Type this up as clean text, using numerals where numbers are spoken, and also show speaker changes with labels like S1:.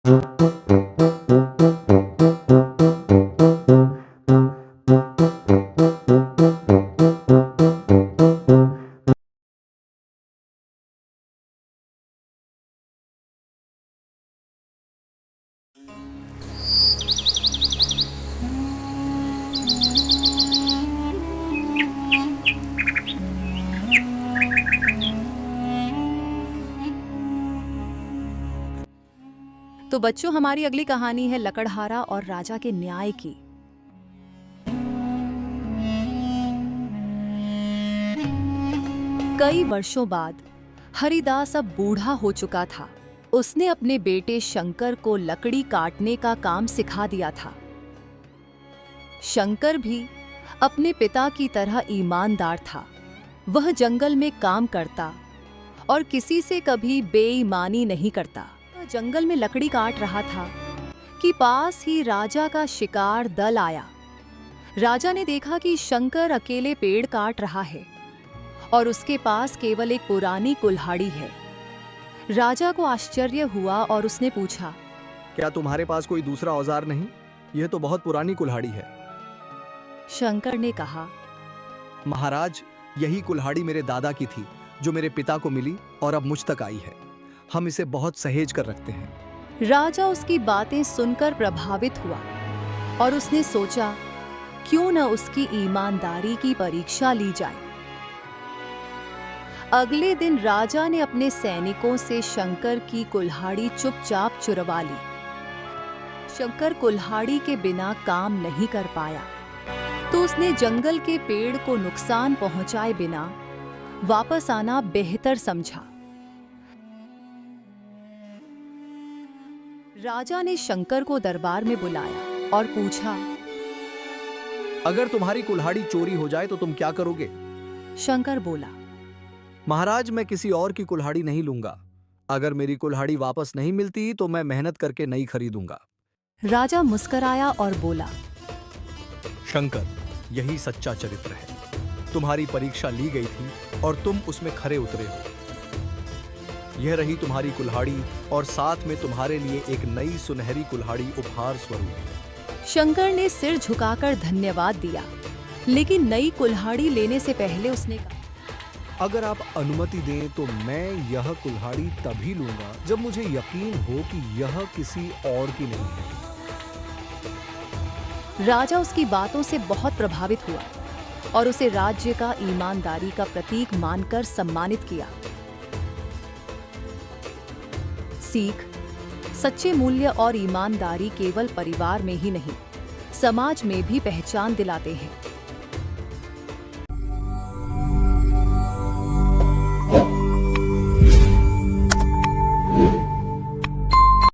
S1: तो बच्चों, हमारी अगली कहानी है लकड़हारा और राजा के न्याय की। कई वर्षों बाद हरिदास अब बूढ़ा हो चुका था। उसने अपने बेटे शंकर को लकड़ी काटने का काम सिखा दिया था। शंकर भी अपने पिता की तरह ईमानदार था। वह जंगल में काम करता और किसी से कभी बेईमानी नहीं करता। जंगल में लकड़ी काट रहा था कि पास ही राजा का शिकार दल आया। राजा ने देखा कि शंकर अकेले पेड़ काट रहा है और उसके पास केवल एक पुरानी कुल्हाड़ी है। राजा को आश्चर्य हुआ और उसने पूछा,
S2: क्या तुम्हारे पास कोई दूसरा औजार नहीं? यह तो बहुत पुरानी कुल्हाड़ी है।
S1: शंकर ने कहा,
S2: महाराज, यही कुल्हाड़ी मेरे दादा की थी जो मेरे पिता को मिली और अब मुझ तक आई है। हम इसे बहुत सहेज कर रखते हैं।
S1: राजा उसकी बातें सुनकर प्रभावित हुआ और उसने सोचा, क्यों न उसकी ईमानदारी की परीक्षा ली जाए। अगले दिन राजा ने अपने सैनिकों से शंकर की कुल्हाड़ी चुपचाप चुरवा ली। शंकर कुल्हाड़ी के बिना काम नहीं कर पाया, तो उसने जंगल के पेड़ को नुकसान पहुंचाए बिना वापस आना बेहतर समझा। राजा ने शंकर को दरबार में बुलाया और पूछा,
S2: अगर तुम्हारी कुल्हाड़ी चोरी हो जाए तो तुम क्या करोगे?
S1: शंकर बोला,
S2: महाराज, मैं किसी और की कुल्हाड़ी नहीं लूंगा। अगर मेरी कुल्हाड़ी वापस नहीं मिलती तो मैं मेहनत करके नई खरीदूंगा।
S1: राजा मुस्कराया और बोला,
S2: शंकर, यही सच्चा चरित्र है। तुम्हारी परीक्षा ली गई थी और तुम उसमें खरे उतरे हो। यह रही तुम्हारी कुल्हाड़ी और साथ में तुम्हारे लिए एक नई सुनहरी कुल्हाड़ी उपहार स्वरूप।
S1: शंकर ने सिर झुकाकर धन्यवाद दिया, लेकिन नई कुल्हाड़ी लेने से पहले उसने कहा,
S2: अगर आप अनुमति दें तो मैं यह कुल्हाड़ी तभी लूंगा जब मुझे यकीन हो कि यह किसी और की नहीं है।
S1: राजा उसकी बातों से बहुत प्रभावित हुआ और उसे राज्य का ईमानदारी का प्रतीक मानकर सम्मानित किया। सीख, सच्चे मूल्य और ईमानदारी केवल परिवार में ही नहीं, समाज में भी पहचान दिलाते हैं।